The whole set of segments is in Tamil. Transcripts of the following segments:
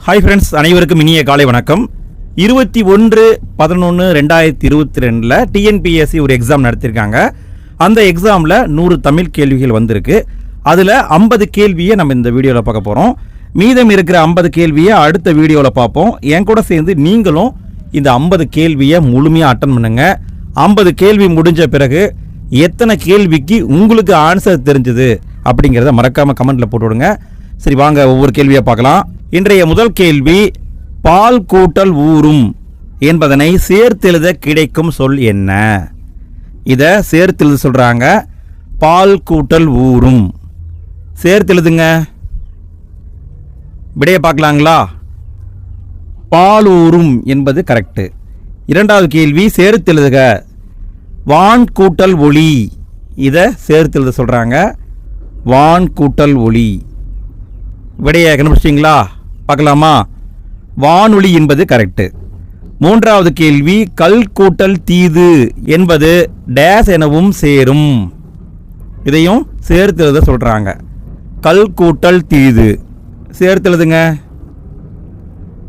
ஹாய் ஃப்ரெண்ட்ஸ், அனைவருக்கும் இனிய காலை வணக்கம். 21/11/2022 டிஎன்பிஎஸ்சி ஒரு எக்ஸாம் நடத்திருக்காங்க. அந்த எக்ஸாமில் 100 தமிழ் கேள்விகள் வந்திருக்கு. அதில் 50 கேள்வியை நம்ம இந்த வீடியோவில் பார்க்க போகிறோம். மீதம் இருக்கிற 50 கேள்வியை அடுத்த வீடியோவில் பார்ப்போம். என் கூட சேர்ந்து நீங்களும் இந்த 50 கேள்வியை முழுமையாக அட்டன் பண்ணுங்க. 50 கேள்வி முடிஞ்ச பிறகு எத்தனை கேள்விக்கு உங்களுக்கு ஆன்சர் தெரிஞ்சது அப்படிங்கிறத மறக்காமல் கமெண்ட்டில் போட்டு விடுங்க. சரி, வாங்க ஒவ்வொரு கேள்வியாக பார்க்கலாம். இன்றைய முதல் கேள்வி, பால் கூட்டல் ஊரும் என்பதனை சேர்த்தெழுத கிடைக்கும் சொல் என்ன? இதை சேர்த்தெழுத சொல்கிறாங்க. பால் கூட்டல் ஊரும் சேர்த்தெழுதுங்க. விடைய பார்க்கலாங்களா? பாலூரும் என்பது கரெக்டு. இரண்டாவது கேள்வி, சேர்த்தெழுதுக. வான் கூட்டல் ஒளி, இதை சேர்த்தெழுத சொல்கிறாங்க. வான் கூட்டல் ஒளி. விடைய கண்டுபிடிச்சிங்களா? பார்க்கலாமா? வானொலி என்பது கரெக்டு. மூன்றாவது கேள்வி, கல் கூட்டல் தீது என்பது டேஸ் எனவும் சேரும். இதையும் சேர்த்தெழுத சொல்கிறாங்க. கல் கூட்டல் தீது சேர்த்தெழுதுங்க.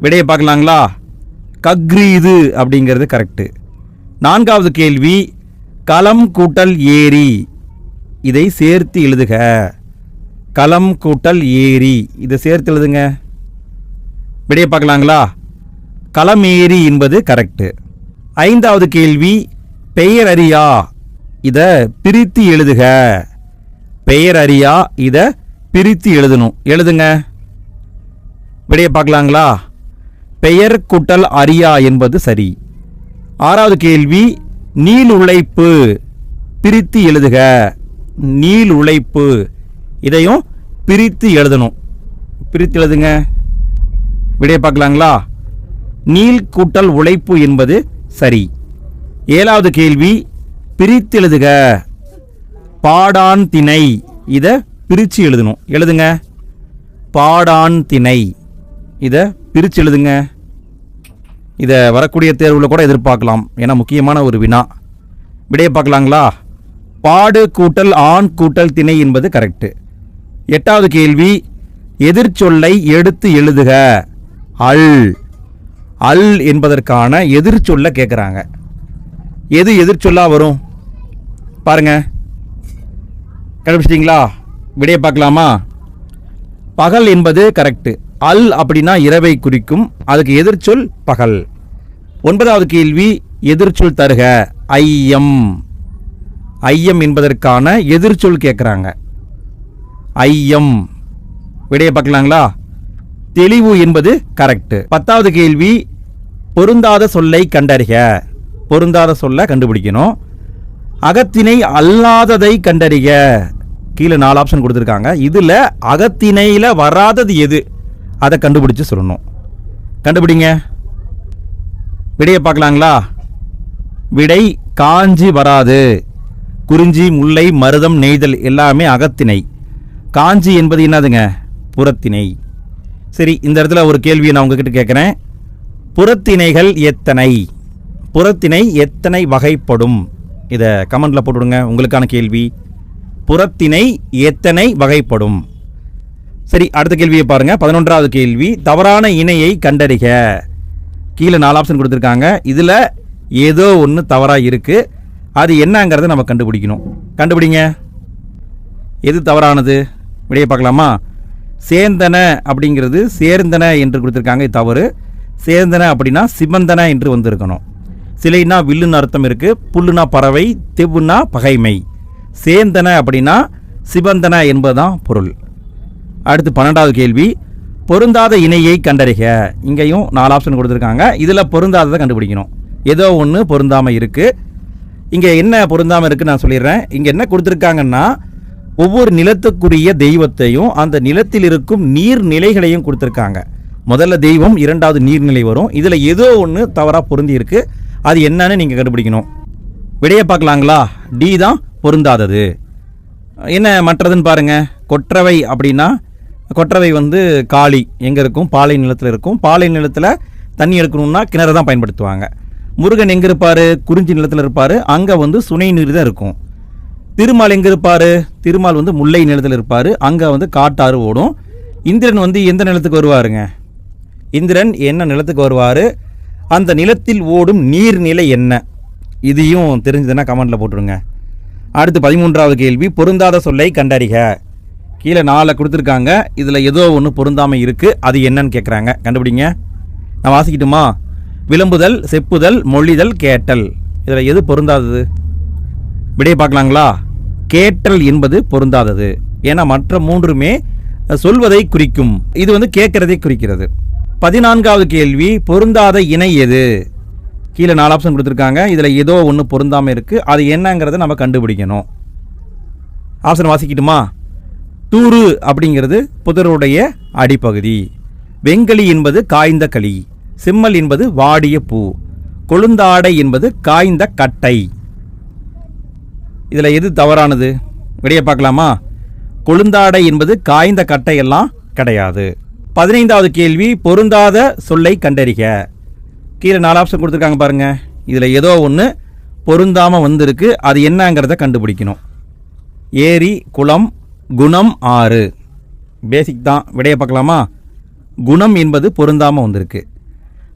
விடையை பார்க்கலாங்களா? கக்ரீது அப்படிங்கிறது கரெக்டு. நான்காவது கேள்வி, களம் கூட்டல் ஏரி, இதை சேர்த்து எழுதுக. களம் கூட்டல் ஏரி, இதை சேர்த்து எழுதுங்க. விடையை பார்க்கலாங்களா? களமேரி என்பது கரெக்டு. ஐந்தாவது கேள்வி, பெயர் அறியா, இதை பிரித்து எழுதுக. பெயர் அறியா, இதை பிரித்து எழுதணும். எழுதுங்க. விடையை பார்க்கலாங்களா? பெயர் கூட்டல் அறியா என்பது சரி. ஆறாவது கேள்வி, நீள் உழைப்பு, பிரித்து எழுதுக. நீள் உழைப்பு, இதையும் பிரித்து எழுதணும். பிரித்து எழுதுங்க. விடையை பார்க்கலாங்களா? நீள் கூட்டல் உழைப்பு என்பது சரி. ஏழாவது கேள்வி, பிரித்து எழுதுக. பாடான் திணை, இதை பிரித்து எழுதணும். எழுதுங்க. பாடான் திணை, இதை பிரித்து எழுதுங்க. இதை வரக்கூடிய தேர்வில் கூட எதிர்பார்க்கலாம், ஏன்னா முக்கியமான ஒரு வினா. விடையை பார்க்கலாங்களா? பாடு கூட்டல் ஆண் கூட்டல் திணை என்பது கரெக்டு. எட்டாவது கேள்வி, எதிர்ச்சொல்லை எடுத்து எழுதுக. அல். அல் என்பதற்கான எதிர்ச்சொல்லை கேட்குறாங்க. எது எதிர்ச்சொல்லா வரும் பாருங்க. கண்டுபிடிச்சிட்டிங்களா? விடையை பார்க்கலாமா? பகல் என்பது கரெக்டு. அல் அப்படின்னா இரவை குறிக்கும், அதுக்கு எதிர்ச்சொல் பகல். ஒன்பதாவது கேள்வி, எதிர்ச்சொல் தருக. ஐயம். ஐயம் என்பதற்கான எதிர்ச்சொல் கேட்குறாங்க. ஐயம். விடையை பார்க்கலாங்களா? தெளிவு என்பது கரெக்டு. பத்தாவது கேள்வி, பொருந்தாத சொல்லை கண்டறிக. பொருந்தாத சொல்லை கண்டுபிடிக்கணும். அகத்திணை அல்லாததை கண்டறிக. கீழே 4 ஆப்ஷன் கொடுத்துருக்காங்க. இதில் அகத்திணையில் வராதது எது, அதை கண்டுபிடிச்சு சொல்லணும். கண்டுபிடிங்க. விடையை பார்க்கலாங்களா? விடை காஞ்சி வராது. குறிஞ்சி, முல்லை, மருதம், நெய்தல் எல்லாமே அகத்திணை. காஞ்சி என்பது என்னதுங்க? புறத்திணை. சரி, இந்த இடத்துல ஒரு கேள்வியை நான் உங்ககிட்ட கேட்குறேன். புறத்திணைகள் எத்தனை? புறத்திணை எத்தனை வகைப்படும்? இதை கமெண்டில் போட்டுவிடுங்க. உங்களுக்கான கேள்வி, புறத்திணை எத்தனை வகைப்படும்? சரி, அடுத்த கேள்வியை பாருங்கள். 11வது கேள்வி, தவறான இணையை கண்டறிக. கீழே 4 ஆப்ஷன் கொடுத்துருக்காங்க. இதில் ஏதோ ஒன்று தவறாக இருக்குது. அது என்னங்கிறத நம்ம கண்டுபிடிக்கணும். கண்டுபிடிங்க. எது தவறானது? விடையை பார்க்கலாமா? சேந்தன அப்படிங்கிறது சேர்ந்தன என்று கொடுத்துருக்காங்க. இது தவறு. சேர்ந்தன அப்படின்னா சிவந்தன என்று வந்திருக்கணும். சிலைனா வில்லுன்னு அர்த்தம் இருக்குது. புல்லுனா பறவை, தெவ்வுனா பகைமை. சேந்தன அப்படின்னா சிவந்தன என்பதுதான் பொருள். அடுத்து 12வது கேள்வி, பொருந்தாத இணையை கண்டறிக. இங்கேயும் 4 ஆப்ஷன் கொடுத்துருக்காங்க. இதில் பொருந்தாததை கண்டுபிடிக்கணும். ஏதோ ஒன்று பொருந்தாமல் இருக்குது. இங்கே என்ன பொருந்தாமல் இருக்குன்னு நான் சொல்லிடுறேன். இங்கே என்ன கொடுத்துருக்காங்கன்னா, ஒவ்வொரு நிலத்துக்குரிய தெய்வத்தையும் அந்த நிலத்தில் இருக்கும் நீர்நிலைகளையும் கொடுத்துருக்காங்க. முதல்ல தெய்வம், இரண்டாவது நீர்நிலை வரும். இதில் ஏதோ ஒன்று தவறாக பொருந்தி இருக்கு. அது என்னன்னு நீங்கள் கண்டுபிடிக்கணும். விடையை பார்க்கலாங்களா? டி தான் பொருந்தாதது. என்ன மற்றதுன்னு பாருங்கள். கொற்றவை அப்படின்னா, கொற்றவை காளி எங்கே இருக்கும்? பாலை நிலத்தில் இருக்கும். பாலை நிலத்தில் தண்ணி எடுக்கணும்னா கிணறு தான் பயன்படுத்துவாங்க. முருகன் எங்கே இருப்பார்? குறிஞ்சி நிலத்தில் இருப்பார். அங்கே சுனை நீர் தான் இருக்கும். திருமால் எங்கே இருப்பார்? திருமால் முல்லை நிலத்தில் இருப்பார். அங்கே காட்டாறு ஓடும். இந்திரன் எந்த நிலத்துக்கு வருவாருங்க? இந்திரன் என்ன நிலத்துக்கு வருவார், அந்த நிலத்தில் ஓடும் நீர்நிலை என்ன, இதையும் தெரிஞ்சதுன்னா கமெண்ட்டில் போட்டுருங்க. அடுத்து 13வது கேள்வி, பொருந்தாத சொல்லை கண்டறிக. கீழே 4 கொடுத்துருக்காங்க, இதில் ஏதோ ஒன்று பொருந்தாமல் இருக்குது, அது என்னன்னு கேட்குறாங்க, கண்டுபிடிங்க. நான் வாசிக்கட்டுமா? விளம்புதல், செப்புதல், மொழிதல், கேட்டல். இதில் எது பொருந்தாதது? விடையை பார்க்கலாங்களா? கேட்டல் என்பது பொருந்தாதது. ஏன்னா மற்ற 3மே சொல்வதை குறிக்கும், இது கேட்கறதை குறிக்கிறது. 14வது கேள்வி, பொருந்தாத இணை எது? கீழே 4 ஆப்ஷன் கொடுத்துருக்காங்க, இதில் ஏதோ ஒன்று பொருந்தாமல் இருக்குது, அது என்னங்கிறத நம்ம கண்டுபிடிக்கணும். ஆப்ஷன் வாசிக்கட்டுமா? தூறு அப்படிங்கிறது புதருடைய அடிப்பகுதி, வெங்களி என்பது காய்ந்த களி, செம்மல் என்பது வாடிய பூ, கொழுந்தாடை என்பது காய்ந்த கட்டை. இதில் எது தவறானது? விடையை பார்க்கலாமா? கொழுந்தாடை என்பது காய்ந்த கட்டை எல்லாம் கிடையாது. 15வது கேள்வி, பொருந்தாத சொல்லை கண்டறிக. கீழே 4 ஆப்ஷன் கொடுத்துருக்காங்க பாருங்க, இதில் ஏதோ ஒன்று பொருந்தாமல் வந்திருக்கு, அது என்னங்கிறத கண்டுபிடிக்கணும். ஏரி, குளம், குணம், ஆறு. பேசிக் தான். விடையை பார்க்கலாமா? குணம் என்பது பொருந்தாமல் வந்திருக்கு.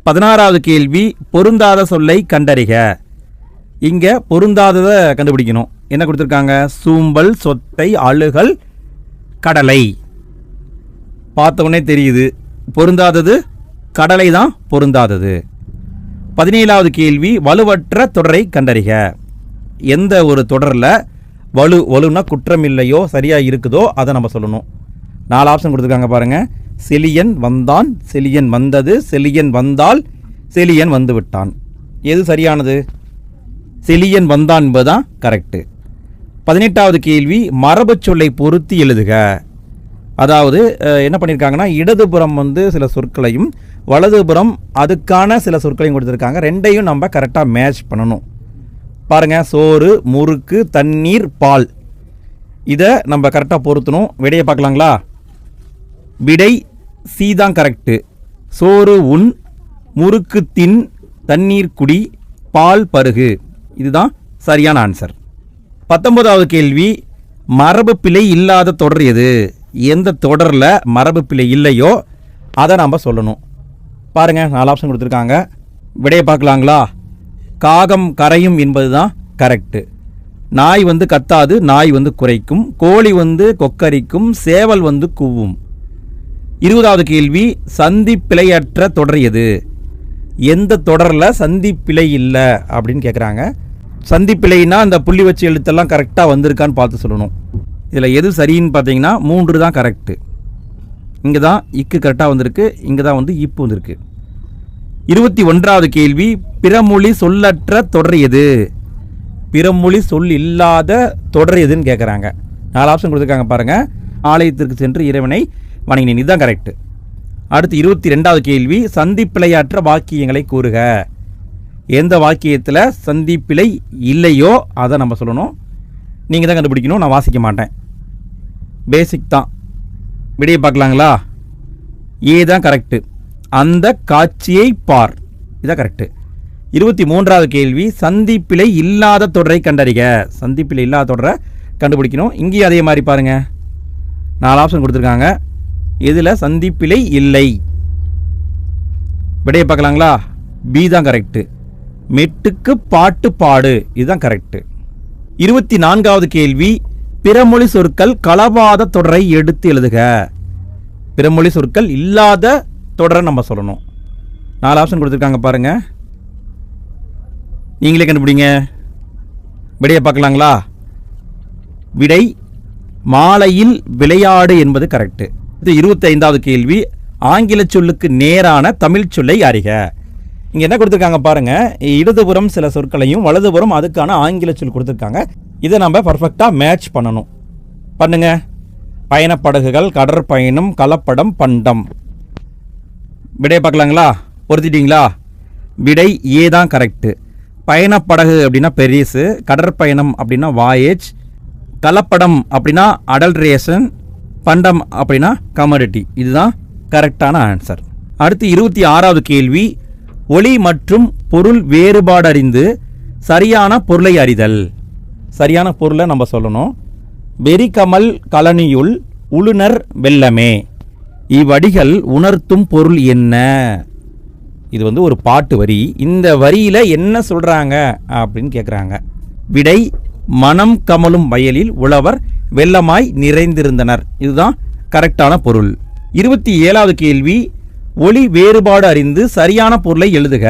16வது கேள்வி, பொருந்தாத சொல்லை கண்டறிக. இங்கே பொருந்தாததை கண்டுபிடிக்கணும். என்ன கொடுத்துருக்காங்க? சூம்பல், சொத்தை, அழுகல், கடலை. பார்த்தவொடனே தெரியுது, பொருந்தாதது கடலை தான் பொருந்தாதது. 17வது கேள்வி, வலுவற்ற தொடரை கண்டறிக. எந்த ஒரு தொடரில் வலுனா குற்றம் இல்லையோ சரியாக இருக்குதோ அதை நம்ம சொல்லணும். 4 ஆப்ஷன் கொடுத்துருக்காங்க பாருங்கள். செலியன் வந்தான், செலியன் வந்தது, செலியன் வந்தால், செலியன் வந்து விட்டான். எது சரியானது? செலியன் வந்தான் என்பதுதான் கரெக்டு. 18வது கேள்வி, மரபு சொல்லை பொருத்தி எழுதுக. அதாவது என்ன பண்ணியிருக்காங்கன்னா, இடதுபுறம் சில சொற்களையும் வலதுபுறம் அதுக்கான சில சொற்களையும் கொடுத்துருக்காங்க. ரெண்டையும் நம்ம கரெக்டாக மேட்ச் பண்ணணும். பாருங்கள், சோறு, முறுக்கு, தண்ணீர், பால், இதை நம்ம கரெக்டாக பொருத்தணும். விடையை பார்க்கலாங்களா? விடை சி தான் கரெக்டு. சோறு உண், முறுக்கு தின், தண்ணீர் குடி, பால் பருகு, இதுதான் சரியான ஆன்சர். 19வது கேள்வி, மரபு பிழை இல்லாத தொடர் எது? எந்த தொடரில் மரபு பிழை இல்லையோ அதை நம்ம சொல்லணும். பாருங்கள், 4 ஆப்ஷன் கொடுத்துருக்காங்க. விடையை பார்க்கலாங்களா? காகம் கரையும் என்பது தான் கரெக்டு. நாய் கத்தாது, நாய் குறைக்கும், கோழி கொக்கரிக்கும், சேவல் கூவும். 20வது கேள்வி, சந்தி பிழையற்ற தொடர் எது? எந்த தொடரில் சந்தி பிழை இல்லை அப்படின்னு கேட்குறாங்க. சந்தி பிழைனா அந்த புள்ளி வச்சு எழுத்தெல்லாம் கரெக்டாக வந்திருக்கான்னு பார்த்து சொல்லணும். இதில் எது சரின்னு பார்த்தீங்கன்னா 3 தான் கரெக்டு. இங்கே தான் இக்கு கரெக்டாக வந்திருக்கு, இங்கே தான் இப்பு வந்திருக்கு. 21வது கேள்வி, பிறமொழி சொல்லற்ற தொடர் எது? பிறமொழி சொல் இல்லாத தொடர் எதுன்னு கேட்குறாங்க. 4 ஆப்ஷன் கொடுத்துருக்காங்க பாருங்கள். ஆலயத்திற்கு சென்று இறைவனை வணங்கினேன், இதுதான் கரெக்டு. அடுத்து 22வது கேள்வி, சந்திப்பிழையற்ற வாக்கியங்களை கூறுக. எந்த வாக்கியத்தில் சந்திப்பிழை இல்லையோ அதை நம்ம சொல்லணும். நீங்கள் தான் கண்டுபிடிக்கணும், நான் வாசிக்க மாட்டேன். பேசிக் தான். விடையை பார்க்கலாங்களா? ஏ தான் கரெக்டு. அந்த காட்சியை பார், இதான் கரெக்டு. 23வது கேள்வி, சந்திப்பிழை இல்லாத தொடரை கண்டறிக. சந்திப்பிழை இல்லாத தொடரை கண்டுபிடிக்கணும். இங்கேயும் அதே மாதிரி பாருங்கள், 4 ஆப்ஷன் கொடுத்துருக்காங்க. இதில் சந்திப்பிழை இல்லை. விடையை பார்க்கலாங்களா? பி தான் கரெக்டு. மெட்டுக்கு பாட்டு பாடு, இதுதான் கரெக்டு. 24வது கேள்வி, பிறமொழி சொற்கள் கலவாத தொடரை எடுத்து எழுதுக. பிறமொழி சொற்கள் இல்லாத தொடரை நம்ம சொல்லணும். 4 ஆப்ஷன் கொடுத்துருக்காங்க பாருங்க, நீங்களே கண்டுபிடிங்க. விடையை பார்க்கலாங்களா? விடை மாலையில் விளையாடு என்பது கரெக்டு. இது 25வது கேள்வி, ஆங்கில சொல்லுக்கு நேரான தமிழ் சொல்லை அறிக. இங்கே என்ன கொடுத்துருக்காங்க பாருங்க, இடதுபுறம் சில சொற்களையும் வலதுபுறம் அதுக்கான ஆங்கில சொல் கொடுத்துருக்காங்க. இதை நம்ம பர்ஃபெக்டாக மேட்ச் பண்ணணும். பண்ணுங்க. பயணப்படகுகள், கடற்பயணம், கலப்படம், பண்டம். விடையை பார்க்கலாங்களா? பொருத்திட்டீங்களா? விடை ஏ தான் கரெக்டு. பயணப்படகு அப்படின்னா பெரிசு, கடற்பயணம் அப்படின்னா வாயேஜ், கலப்படம் அப்படின்னா அடல்ட்ரேஷன், பண்டம் அப்படின்னா கமோடிட்டி. இதுதான் கரெக்டான ஆன்சர். அடுத்து 26வது கேள்வி, ஒளி மற்றும் பொருள் வேறுபாடு அறிந்து சரியான பொருளை அறிதல். சரியான பொருளை நம்ம சொல்லணும். வெறிகமல் கலனியுள் உளுனர் வெள்ளமே. இவ்வடிகள் உணர்த்தும் பொருள் என்ன? இது வந்து ஒரு பாட்டு வரி. இந்த வரியில் என்ன சொல்கிறாங்க அப்படின்னு கேட்குறாங்க. விடை, மனம் கமலும் வயலில் உழவர் வெள்ளமாய் நிறைந்திருந்தனர். இதுதான் கரெக்டான பொருள். 27வது கேள்வி, ஒளி வேறுபாடு அறிந்து சரியான பொருளை எழுதுக.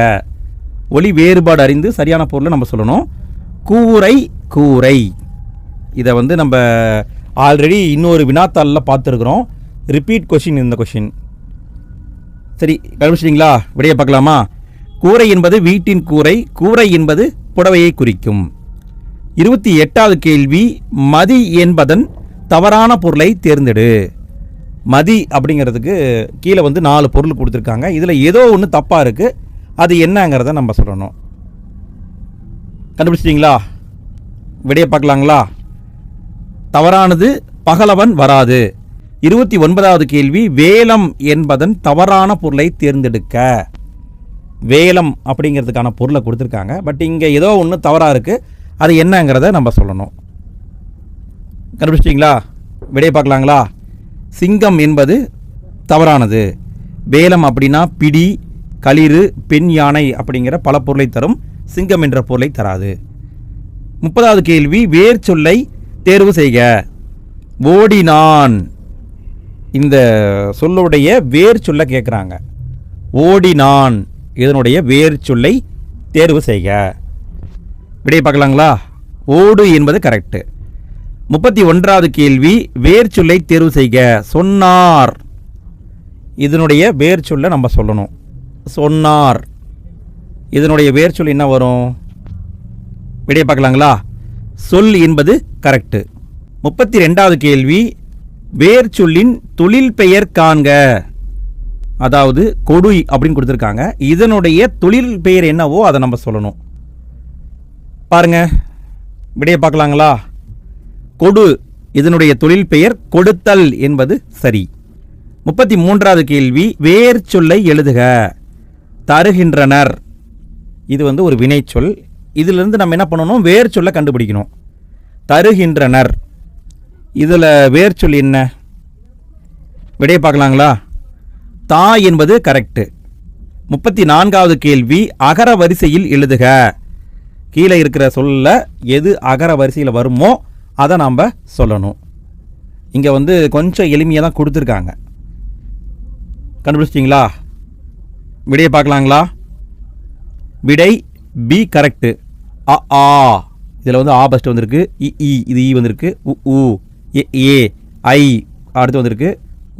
ஒளி வேறுபாடு அறிந்து சரியான பொருளை நம்ம சொல்லணும். கூரை கூரை, இதை வந்து நம்ம ஆல்ரெடி இன்னொரு வினாத்தாளில் பார்த்துருக்குறோம். ரிப்பீட் கொஷின் இந்த கொஷின். சரி, கண்டுபிடிச்சிட்டிங்களா? விடையை பார்க்கலாமா? கூரை என்பது வீட்டின் கூரை, கூரை என்பது புடவையை குறிக்கும். 28வது கேள்வி, மதி என்பதன் தவறான பொருளை தேர்ந்தெடு. மதி அப்படிங்கிறதுக்கு கீழே வந்து 4 பொருள் கொடுத்துருக்காங்க. இதில் ஏதோ ஒன்று தப்பாக இருக்குது, அது என்னங்கிறத நம்ம சொல்லணும். கண்டுபிடிச்சிட்டிங்களா? விடையை பார்க்கலாங்களா? தவறானது பகலவன் வராது. 29வது கேள்வி, வேலம் என்பதன் தவறான பொருளை தேர்ந்தெடுக்க. வேலம் அப்படிங்கிறதுக்கான பொருளை கொடுத்துருக்காங்க, பட் இங்கே ஏதோ ஒன்று தவறாக இருக்குது, அது என்னங்கிறத நம்ம சொல்லணும். கண்டுபிடிச்சிட்டிங்களா? விடையை பார்க்கலாங்களா? சிங்கம் என்பது தவறானது. வேலம் அப்படின்னா பிடி, களிறு, பெண் யானை அப்படிங்கிற பல பொருளை தரும், சிங்கம் என்ற பொருளை தராது. 30வது கேள்வி, வேர் சொல்லை தேர்வு செய்க. ஓடினான், இந்த சொல்லுடைய வேர் சொல்ல கேட்குறாங்க. ஓடினான், இதனுடைய வேர் சொல்லை தேர்வு செய்க. விடையை பார்க்கலாங்களா? ஓடு என்பது கரெக்டு. 31வது கேள்வி, வேர் சொல்லை தேர்வு செய்க. சொன்னார், இதனுடைய வேர் சொல்ல நம்ம சொல்லணும். சொன்னார், இதனுடைய வேர் சொல் என்ன வரும்? விடையை பார்க்கலாங்களா? சொல் என்பது கரெக்டு. 32வது கேள்வி, வேர் சொல்லின் தொழில் பெயர் காண்க. அதாவது கொடு அப்படின்னு கொடுத்துருக்காங்க, இதனுடைய தொழில் பெயர் என்னவோ அதை நம்ம சொல்லணும். பாருங்க, விடையை பார்க்கலாங்களா? கொடு, இதனுடைய தொழில் பெயர் கொடுத்தல் என்பது சரி. 33வது கேள்வி, வேர் சொல்லை எழுதுக. தருகின்றனர், இது வந்து ஒரு வினைச்சொல். இதிலிருந்து நம்ம என்ன பண்ணணும்? வேர் சொல்ல கண்டுபிடிக்கணும். தருகின்றனர், இதில் வேர் சொல் என்ன? விடையை பார்க்கலாங்களா? தா என்பது கரெக்டு. 34வது கேள்வி, அகர வரிசையில் எழுதுக. கீழே இருக்கிற சொல்ல எது அகர வரிசையில் வருமோ அதை நாம் சொல்லணும். இங்கே வந்து கொஞ்சம் எளிமையாக தான் கொடுத்துருக்காங்க. கண்டுபிடிச்சிட்டிங்களா? விடையை பார்க்கலாங்களா? விடை பி கரெக்டு. அ ஆ, இதில் வந்து ஆ ஃபஸ்ட்டு வந்திருக்கு, இ இது ஈ வந்திருக்கு, உ ஏ ஐ அடுத்து வந்திருக்கு,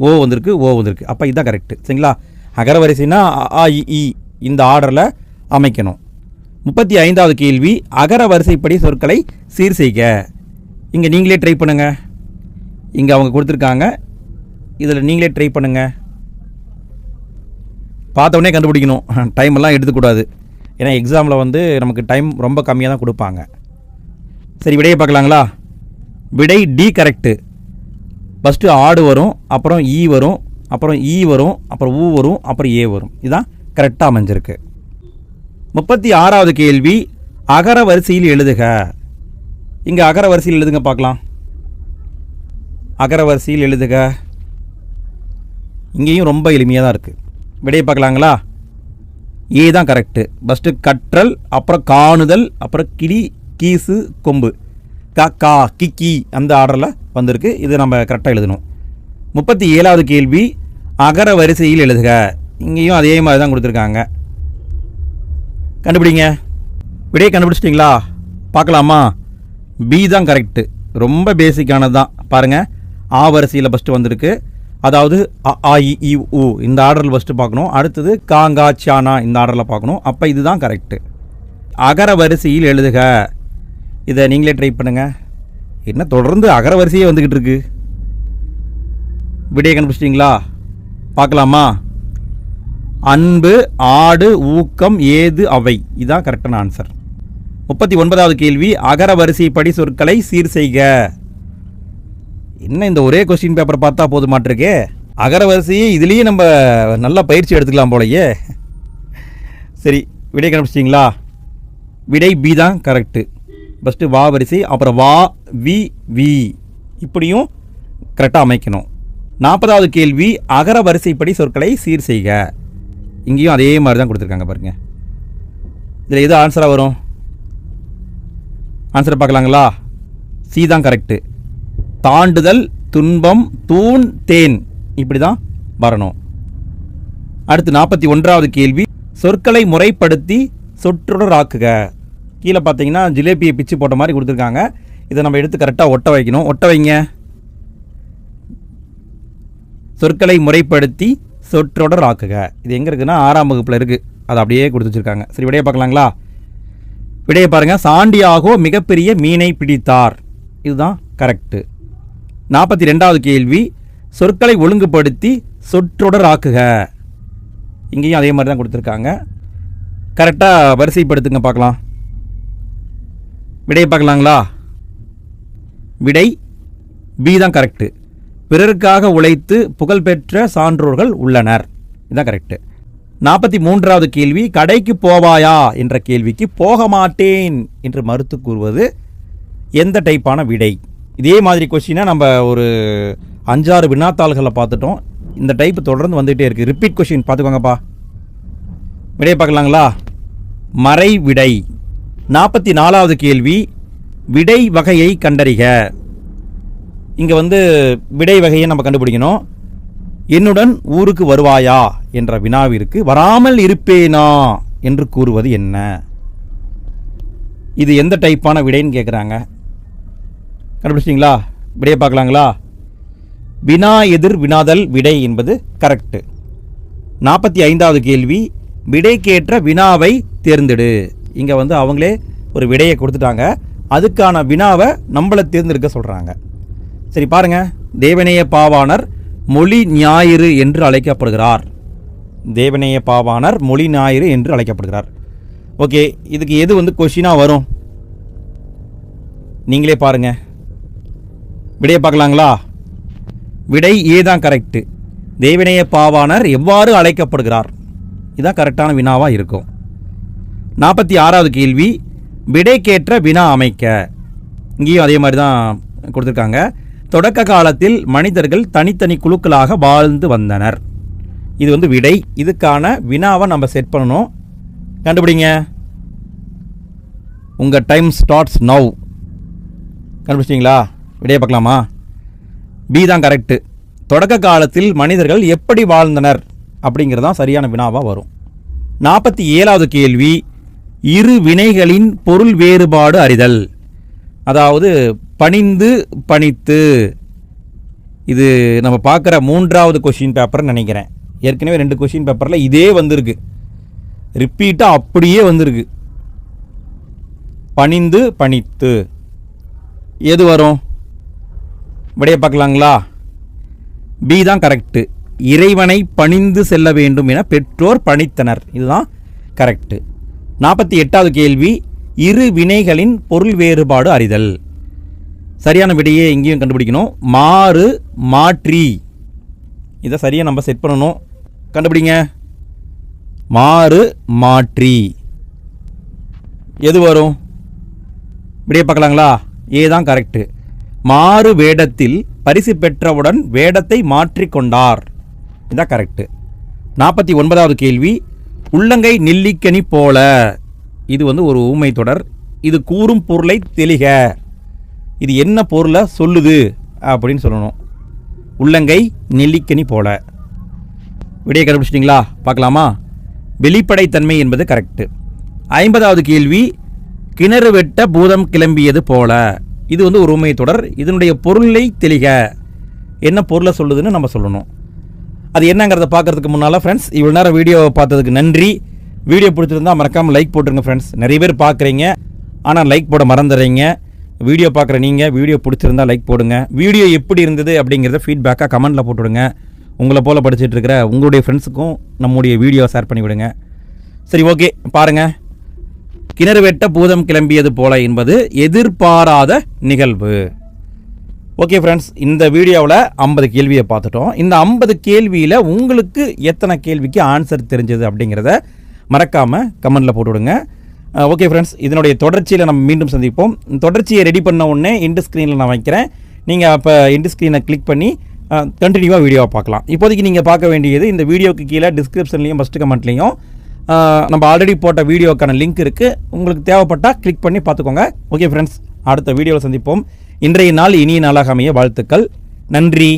ஓ வந்திருக்கு, ஓ வந்திருக்கு. அப்போ இதுதான் கரெக்டு. சரிங்களா? அகர வரிசைனா அ இ இந்த ஆர்டரில் அமைக்கணும். 35வது கேள்வி, அகர வரிசைப்படி சொற்களை சீர் செய்க. இங்கே நீங்களே ட்ரை பண்ணுங்க. இங்கே அவங்க கொடுத்துருக்காங்க, இதில் நீங்களே ட்ரை பண்ணுங்க. பார்த்தோடனே கண்டுபிடிக்கணும், டைம் எல்லாம் எடுத்துக்கூடாது. ஏன்னா எக்ஸாமில் வந்து நமக்கு டைம் ரொம்ப கம்மியாக தான் கொடுப்பாங்க. சரி, விடையை பார்க்கலாங்களா? விடை டி கரெக்டு. ஃபஸ்ட்டு ஆடு வரும், அப்புறம் ஈ வரும், அப்புறம் ஈ வரும், அப்புறம் ஊ வரும், அப்புறம் ஏ வரும். இதுதான் கரெக்டாக அமைஞ்சிருக்கு. 36வது கேள்வி, அகர வரிசையில் எழுதுக. இங்கே அகர வரிசையில் எழுதுங்க பார்க்கலாம். அகர வரிசையில் எழுதுக. இங்கேயும் ரொம்ப எளிமையாக தான் இருக்குது. விடையை பார்க்கலாங்களா? ஏ தான் கரெக்டு. ஃபஸ்ட்டு கற்றல், அப்புறம் காணுதல், அப்புறம் கிளி, கீசு, கொம்பு, கா கிக்கி அந்த ஆர்டரில் வந்திருக்கு. இது நம்ம கரெக்டாக எழுதணும். 37வது கேள்வி, அகர வரிசையில் எழுதுக. இங்கேயும் அதே மாதிரி தான் கொடுத்துருக்காங்க. கண்டுபிடிங்க. விடையை கண்டுபிடிச்சிட்டிங்களா? பார்க்கலாமா? பி தான் கரெக்டு. ரொம்ப பேசிக்கானது தான். பாருங்கள், ஆ வரிசையில் ஃபஸ்ட்டு வந்திருக்கு. அதாவது அ இ உ இந்த ஆர்டரில் ஃபஸ்ட்டு பார்க்கணும். அடுத்தது காங்கா சானா இந்த ஆர்டரில் பார்க்கணும். அப்போ இதுதான் கரெக்டு. அகர வரிசையில் எழுதுக. இதை நீங்களே ட்ரை பண்ணுங்கள். என்ன தொடர்ந்து அகர வரிசையே வந்துக்கிட்டு இருக்கு. விடையை கண்டுபிடிச்சிட்டிங்களா? பார்க்கலாமா? அன்பு, ஆடு, ஊக்கம், ஏது, அவை. இதுதான் கரெக்டான ஆன்சர். 39வது கேள்வி, அகர வரிசைப்படி சொற்களை சீர் செய்க. என்ன இந்த ஒரே கொஸ்டின் பேப்பர் பார்த்தா போது மாட்டிருக்கே. அகர வரிசையே இதுலேயே நம்ம நல்லா பயிற்சி எடுத்துக்கலாம் போலையே. சரி, விடை கண்டுபிடிச்சிட்டிங்களா? விடை பி தான் கரெக்டு. ஃபஸ்ட்டு வா வரிசை, அப்புறம் வா வி வி இப்படியும் கரெக்டாக அமைக்கணும். 40வது கேள்வி அகர வரிசைப்படி சொற்களை சீர் செய்க. இங்கேயும் அதே மாதிரி தான் கொடுத்துருக்காங்க பாருங்க. இதில் எது ஆன்சராக வரும்? ஆன்சரை பார்க்கலாங்களா? சி தான் கரெக்டு. தாண்டுதல், துன்பம், தூண், தேன், இப்படி தான் வரணும். அடுத்து 41வது கேள்வி சொற்களை முறைப்படுத்தி சொற்றொடர் ஆக்குக. கீழே பார்த்தீங்கன்னா ஜிலேபியை பிச்சு போட்ட மாதிரி கொடுத்துருக்காங்க. இதை நம்ம எடுத்து கரெக்டாக ஒட்ட வைக்கணும். ஒட்ட வைங்க. சொற்களை முறைப்படுத்தி சொற்றொடர் ஆக்குக. இது எங்கே இருக்குன்னா 6ஆம் வகுப்பில் இருக்குது. அதை அப்படியே கொடுத்து வச்சுருக்காங்க. சரி, விடையை பார்க்கலாங்களா? விடையை பாருங்கள். சாண்டியாகோ மிகப்பெரிய மீனை பிடித்தார். இதுதான் கரெக்டு. 42வது கேள்வி சொற்களை ஒழுங்குபடுத்தி சொற்றொடர் ஆக்குக. இங்கேயும் அதே மாதிரி தான் கொடுத்துருக்காங்க. கரெக்டாக வரிசைப்படுத்துங்க பார்க்கலாம். விடையை பார்க்கலாங்களா? விடை பி தான் கரெக்டு. பிறருக்காக உழைத்து புகழ்பெற்ற சான்றோர்கள் உள்ளனர். இதுதான் கரெக்டு. 43வது கேள்வி கடைக்கு போவாயா என்ற கேள்விக்கு போக மாட்டேன் என்று மறுத்து கூறுவது எந்த டைப்பான விடை? இதே மாதிரி கொஸ்டினை நம்ம ஒரு 5-6 வினாத்தாள்களை பார்த்துட்டோம். இந்த டைப் தொடர்ந்து வந்துகிட்டே இருக்குது. ரிப்பீட் கொஸ்டின் பார்த்துக்கோங்கப்பா. விடையை பார்க்கலாங்களா? மறை விடை. 44வது கேள்வி விடை வகையை கண்டறிக. இங்கே விடை வகையை நம்ம கண்டுபிடிக்கணும். என்னுடன் ஊருக்கு வருவாயா என்ற வினாவிற்கு வராமல் இருப்பேனா என்று கூறுவது என்ன? இது எந்த டைப்பான விடைன்னு கேட்குறாங்க. கண்டுபிடிச்சிங்களா? விடையை பார்க்கலாங்களா? வினா எதிர் வினாதல் விடை என்பது கரெக்டு. 45வது கேள்வி விடைக்கேற்ற வினாவை தேர்ந்தெடு. இங்கே அவங்களே ஒரு விடையை கொடுத்துட்டாங்க. அதுக்கான வினாவை நம்மளை தேர்ந்தெடுக்க சொல்கிறாங்க. சரி பாருங்கள். தேவநேய பாவாணர் மொழி ஞாயிறு என்று அழைக்கப்படுகிறார். தேவநேய பாவாணர் மொழி ஞாயிறு என்று அழைக்கப்படுகிறார். ஓகே, இதுக்கு எது கொஸ்டினாக வரும்? நீங்களே பாருங்கள். விடையை பார்க்கலாங்களா? விடை ஏ தான் கரெக்டு. தேவநேய பாவாணர் எவ்வாறு அழைக்கப்படுகிறார்? இதுதான் கரெக்டான வினாவாக இருக்கும். 46வது கேள்வி விடைக்கேற்ற வினா அமைக்க. இங்கேயும் அதே மாதிரி தான் கொடுத்துருக்காங்க. தொடக்க காலத்தில் மனிதர்கள் தனித்தனி குழுக்களாக வாழ்ந்து வந்தனர். இது விடை. இதுக்கான வினாவை நம்ம செட் பண்ணணும். கண்டுபிடிங்க. உங்கள் டைம் ஸ்டார்ட்ஸ் நவ். கண்டுபிடிச்சிங்களா? விடையை பார்க்கலாமா? பி தான் கரெக்டு. தொடக்க காலத்தில் மனிதர்கள் எப்படி வாழ்ந்தனர் அப்படிங்கிறதான் சரியான வினாவாக வரும். 47வது கேள்வி இரு வினைகளின் பொருள் வேறுபாடு அறிதல். அதாவது பணிந்து பணித்து. இது நம்ம பார்க்குற 3வது கொஷின் பேப்பர்னு நினைக்கிறேன். ஏற்கனவே 2 கொஷின் பேப்பரில் இதே வந்திருக்கு. ரிப்பீட்டாக அப்படியே வந்திருக்கு. பணிந்து பணித்து எது வரும்? விடையை பார்க்கலாங்களா? பி தான் கரெக்டு. இறைவனை பணிந்து செல்ல வேண்டும் என பெற்றோர் பணித்தனர். இதுதான் கரெக்டு. 48வது கேள்வி இரு வினைகளின் பொருள் வேறுபாடு அறிதல். சரியான விடையே இங்கேயும் கண்டுபிடிக்கணும். மாறு மாற்றி. இதை சரியாக நம்ம செட் பண்ணணும். கண்டுபிடிங்க. மாறு மாற்றி எது வரும்? விடையை பார்க்கலாங்களா? ஏ தான் கரெக்டு. மாறு வேடத்தில் பரிசு பெற்றவுடன் வேடத்தை மாற்றிக்கொண்டார். இதான் கரெக்டு. 49வது கேள்வி உள்ளங்கை நெல்லிக்கனி போல. இது ஒரு ஊமை தொடர். இது கூறும் பொருளை தெளிக. இது என்ன பொருளை சொல்லுது அப்படின்னு சொல்லணும். உள்ளங்கை நெல்லிக்கனி போல. விடையை கண்டுபிடிச்சிட்டிங்களா? பார்க்கலாமா? வெளிப்படைத்தன்மை என்பது கரெக்டு. 50வது கேள்வி கிணறு வெட்ட பூதம் கிளம்பியது போல. இது ஒரு ஊமை தொடர். இதனுடைய பொருளை தெளிக. என்ன பொருளை சொல்லுதுன்னு நம்ம சொல்லணும். அது என்னங்கிறத பார்க்கறதுக்கு முன்னால் ஃப்ரெண்ட்ஸ், இவ்வளோ நேரம் வீடியோ பார்த்ததுக்கு நன்றி. வீடியோ பிடிச்சிருந்தா மறக்காமல் லைக் போட்டுருங்க ஃப்ரெண்ட்ஸ். நிறைய பேர் பார்க்குறீங்க, ஆனால் லைக் போட மறந்துடுறீங்க. வீடியோ பார்க்குற நீங்கள் வீடியோ பிடிச்சிருந்தா லைக் போடுங்க. வீடியோ எப்படி இருந்தது அப்படிங்கிறத ஃபீட்பேக்காக கமெண்ட்டில் போட்டுவிடுங்க. உங்களை போல் படிச்சுட்டு இருக்கிற உங்களுடைய ஃப்ரெண்ட்ஸுக்கும் நம்முடைய வீடியோ ஷேர் பண்ணி விடுங்க. சரி, ஓகே, பாருங்கள். கிணறு வெட்ட பூதம் கிளம்பியது போல என்பது எதிர்பாராத நிகழ்வு. ஓகே ஃப்ரெண்ட்ஸ், இந்த வீடியோவில் 50 கேள்வியை பார்த்துட்டோம். இந்த 50 கேள்வியில் உங்களுக்கு எத்தனை கேள்விக்கு ஆன்சர் தெரிஞ்சது அப்படிங்கிறத மறக்காமல் கமெண்டில் போட்டுவிடுங்க. ஓகே ஃப்ரெண்ட்ஸ், இதனுடைய தொடர்ச்சியில் நம்ம மீண்டும் சந்திப்போம். தொடர்ச்சியை ரெடி பண்ண உடனே எண்டு ஸ்க்ரீனில் நான் வைக்கிறேன். நீங்கள் அப்போ எண்டு ஸ்க்ரீனை கிளிக் பண்ணி கண்டினியூவாக வீடியோவை பார்க்கலாம். இப்போதைக்கு நீங்கள் பார்க்க வேண்டியது இந்த வீடியோக்கு கீழே டிஸ்கிரிப்ஷன்லேயும் ஃபஸ்ட்டு கமெண்ட்லேயும் நம்ம ஆல்ரெடி போட்ட வீடியோக்கான லிங்க் இருக்குது. உங்களுக்கு தேவைப்பட்டால் கிளிக் பண்ணி பார்த்துக்கோங்க. ஓகே ஃப்ரெண்ட்ஸ், அடுத்த வீடியோவில் சந்திப்போம். இன்றைய நாள் இனிய நாளாக அமைய வாழ்த்துக்கள். நன்றி.